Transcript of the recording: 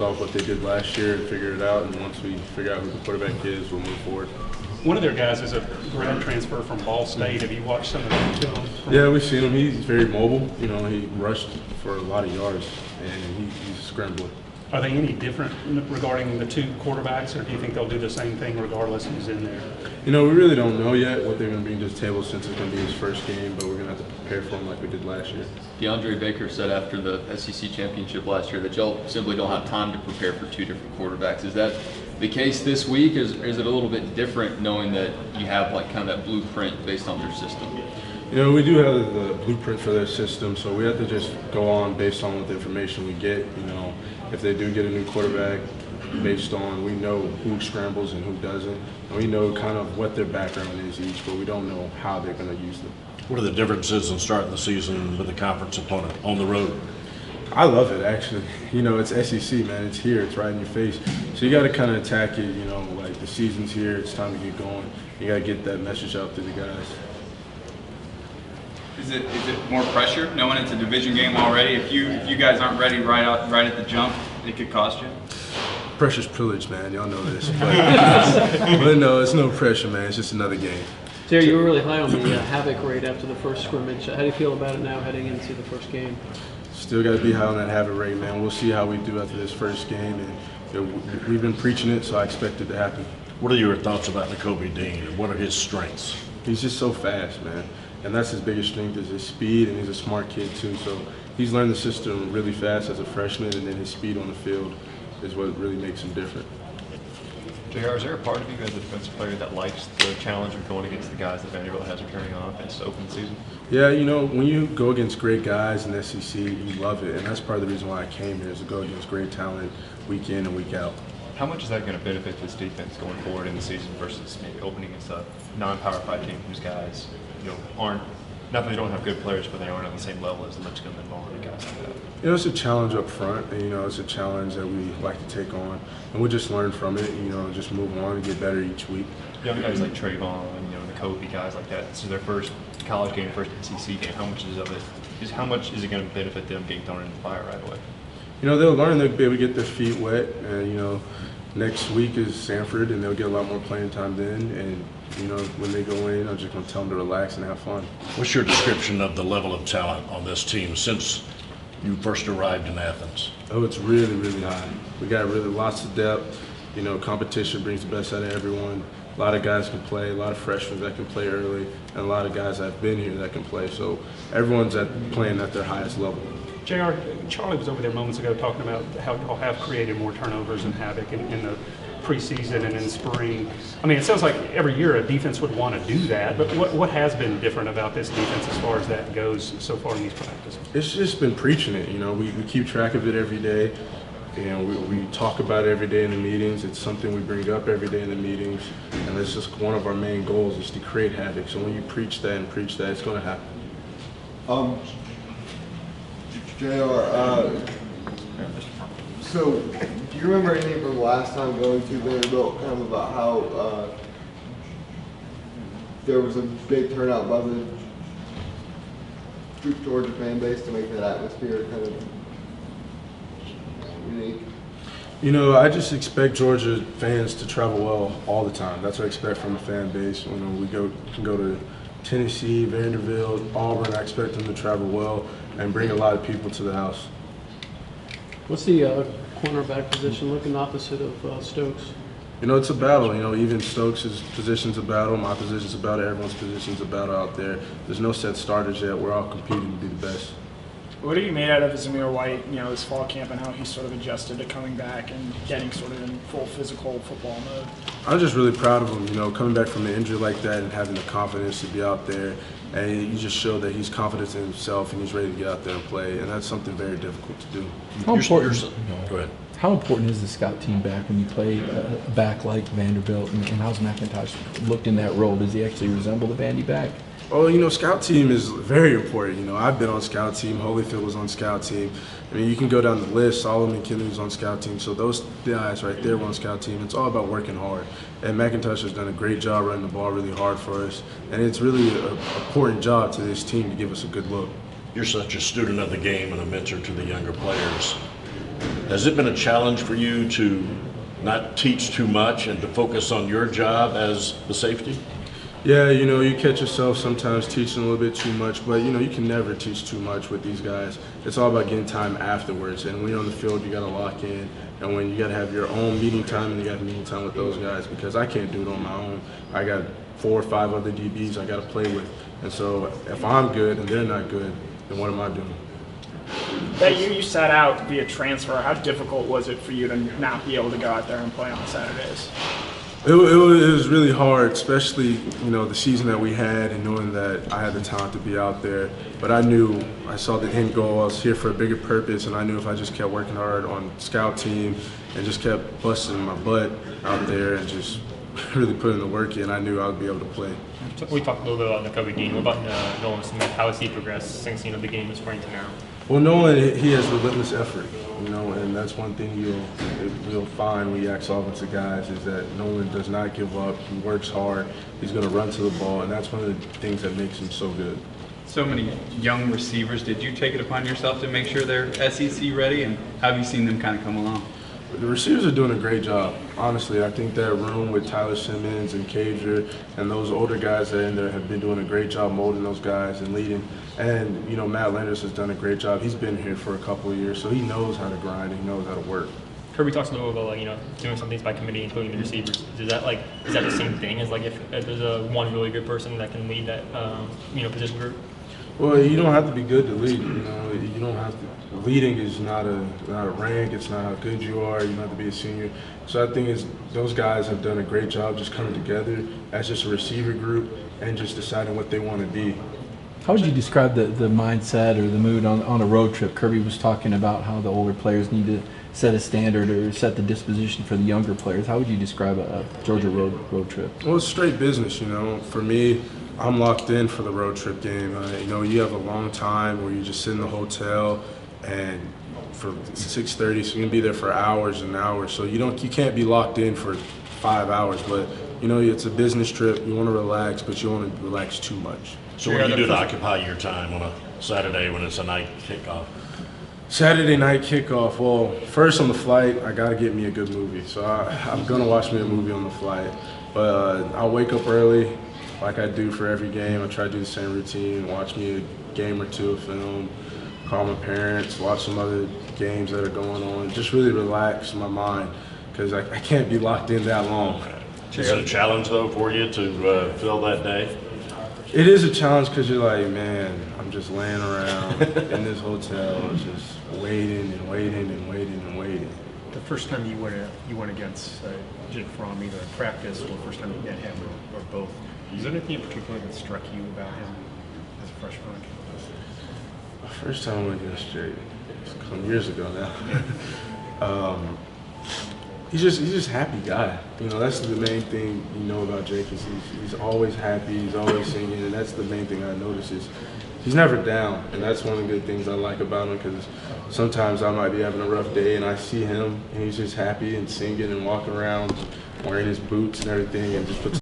off what they did last year and figure it out. And once we figure out who the quarterback is, we'll move forward. One of their guys is a grad transfer from Ball State. Have you watched some of that film? Yeah, we've seen him. He's very mobile. You know, he rushed for a lot of yards, and he's a scrambler. Are they any different regarding the two quarterbacks, or do you think they'll do the same thing regardless who's in there? You know, we really don't know yet what they're going to bring to the table since it's going to be his first game, but we're going to have to prepare for him like we did last year. DeAndre Baker said after the SEC championship last year that y'all simply don't have time to prepare for two different quarterbacks. Is that the case this week, or is it a little bit different knowing that you have like kind of that blueprint based on their system? You know, we do have the blueprint for their system, so we have to just go on based on what the information we get. You know, if they do get a new quarterback, based on we know who scrambles and who doesn't, and we know kind of what their background is each, but we don't know how they're going to use them. What are the differences in starting the season with a conference opponent on the road? I love it, actually. You know, it's SEC, man. It's here. It's right in your face. So you got to kind of attack it, you know, like the season's here. It's time to get going. You got to get that message out to the guys. Is it more pressure knowing it's a division game already? If you guys aren't ready right at the jump, it could cost you? Pressure's privilege, man. Y'all know this. But no, it's no pressure, man. It's just another game. Jerry, you were really high on the havoc rate after the first scrimmage. How do you feel about it now heading into the first game? Still got to be high on that havoc rate, man. We'll see how we do after this first game. And you know, we've been preaching it, so I expect it to happen. What are your thoughts about Nakobe Dean, and what are his strengths? He's just so fast, man. And that's his biggest strength is his speed, and he's a smart kid, too. So he's learned the system really fast as a freshman, and then his speed on the field is what really makes him different. JR, is there a part of you as a defensive player that likes the challenge of going against the guys that Vanderbilt has carrying on offense to open the season? Yeah, you know, when you go against great guys in the SEC, you love it. And that's part of the reason why I came here, is to go against great talent week in and week out. How much is that going to benefit this defense going forward in the season versus maybe opening against a non-Power 5 team whose guys, you know, aren't, not that they don't have good players, but they aren't on the same level as the Lipscomb and Vaughn and guys like that? You know, it's a challenge up front, and, you know, it's a challenge that we like to take on. And we'll just learn from it, you know, and just move on and get better each week. Young guys like Trayvon, you know, Nakobe, guys like that, this is their first college game, first SEC game. How much is it going to benefit them getting thrown in the fire right away? You know, they'll learn, they'll be able to get their feet wet, and, you know, next week is Sanford, and they'll get a lot more playing time then. And, you know, when they go in, I'm just going to tell them to relax and have fun. What's your description of the level of talent on this team since you first arrived in Athens? Oh, it's really, really high. We got really lots of depth. You know, competition brings the best out of everyone. A lot of guys can play, a lot of freshmen that can play early, and a lot of guys that have been here that can play. So everyone's playing at their highest level. JR, Charlie was over there moments ago talking about how y'all have created more turnovers and havoc in the preseason and in spring. I mean, it sounds like every year a defense would want to do that, but what has been different about this defense as far as that goes so far in these practices? It's just been preaching it. You know, we keep track of it every day. You know, we talk about it every day in the meetings. It's something we bring up every day in the meetings, and it's just one of our main goals is to create havoc. So when you preach that and preach that, it's going to happen. JR, so do you remember anything from last time going to Vanderbilt, kind of about how there was a big turnout by the Georgia fan base to make that atmosphere kind of unique? You know, I just expect Georgia fans to travel well all the time. That's what I expect from the fan base. You know, we can go to Tennessee, Vanderbilt, Auburn. I expect them to travel well and bring a lot of people to the house. What's the cornerback position looking opposite of Stokes? You know, it's a battle. You know, even Stokes' position's a battle. My position's a battle. Everyone's position's a battle out there. There's no set starters yet. We're all competing to be the best. What are you made out of Zamir White, you know, his fall camp and how he sort of adjusted to coming back and getting sort of in full physical football mode? I'm just really proud of him, you know, coming back from an injury like that and having the confidence to be out there. And you just show that he's confident in himself and he's ready to get out there and play. And that's something very difficult to do. How important, Go ahead. How important is the scout team back when you play a back like Vanderbilt? And how's McIntosh looked in that role? Does he actually resemble the Vandy back? Oh, you know, scout team is very important. You know, I've been on scout team. Holyfield was on scout team. I mean, you can go down the list. Solomon Kinley was on scout team. So those guys right there were on scout team. It's all about working hard. And McIntosh has done a great job running the ball really hard for us. And it's really an important job to this team to give us a good look. You're such a student of the game and a mentor to the younger players. Has it been a challenge for you to not teach too much and to focus on your job as the safety? Yeah, you catch yourself sometimes teaching a little bit too much, but you can never teach too much with these guys. It's all about getting time afterwards, and when you're on the field, you got to lock in, and when you got to have your own meeting time, and you got to have meeting time with those guys, because I can't do it on my own. I got 4 or 5 other DBs I got to play with, and so if I'm good and they're not good, then what am I doing? That year you sat out via transfer, how difficult was it for you to not be able to go out there and play on Saturdays? It was really hard, especially the season that we had, and knowing that I had the talent to be out there. But I saw the end goal. I was here for a bigger purpose, and I knew if I just kept working hard on scout team and just kept busting my butt out there and just really putting the work in, I knew I would be able to play. We talked a little bit about the Kobe game. What about Nolan Smith? How has he progressed since the game was spring to now? Well, Nolan, he has relentless effort, and that's one thing you'll find when you ask offensive guys is that Nolan does not give up. He works hard. He's going to run to the ball, and that's one of the things that makes him so good. So many young receivers. Did you take it upon yourself to make sure they're SEC ready, and how have you seen them kind of come along? The receivers are doing a great job. Honestly, I think that room with Tyler Simmons and Cager and those older guys that are in there have been doing a great job molding those guys and leading. And, Matt Landers has done a great job. He's been here for a couple of years, so he knows how to grind and he knows how to work. Kirby talks a little about doing some things by committee, including the receivers. Is that the same thing as if there's one really good person that can lead that position group? Well, you don't have to be good to lead. You don't have to. Leading is not a rank. It's not how good you are. You don't have to be a senior. So I think those guys have done a great job just coming together as just a receiver group and just deciding what they want to be. How would you describe the mindset or the mood on a road trip? Kirby was talking about how the older players need to set a standard or set the disposition for the younger players. How would you describe a Georgia road trip? Well, it's straight business, For me, I'm locked in for the road trip game. You have a long time where you just sit in the hotel and for 6:30, so you're gonna be there for hours and hours. So you can't be locked in for 5 hours. But it's a business trip. You want to relax, but you don't want to relax too much. So what do you do to occupy your time on a Saturday when it's a night kickoff? Saturday night kickoff. Well, first on the flight, I gotta get me a good movie. So I'm gonna watch me a movie on the flight. But I'll wake up early, like I do for every game. I try to do the same routine. Watch me a game or two of film. Call my parents, watch some other games that are going on, just really relax my mind because I can't be locked in that long. Is it a challenge, though, for you to fill that day? It is a challenge because you're like, man, I'm just laying around in this hotel, just waiting and waiting and waiting and waiting. The first time you went against Jim Fromm, either in practice or the first time you met him or both, is there anything in particular that struck you about him as a freshman? First time I went against Jake, some years ago now. He's just a happy guy. That's the main thing about Jake is he's always happy, he's always singing, and that's the main thing I notice is he's never down, and that's one of the good things I like about him because sometimes I might be having a rough day and I see him and he's just happy and singing and walking around wearing his boots and everything and just puts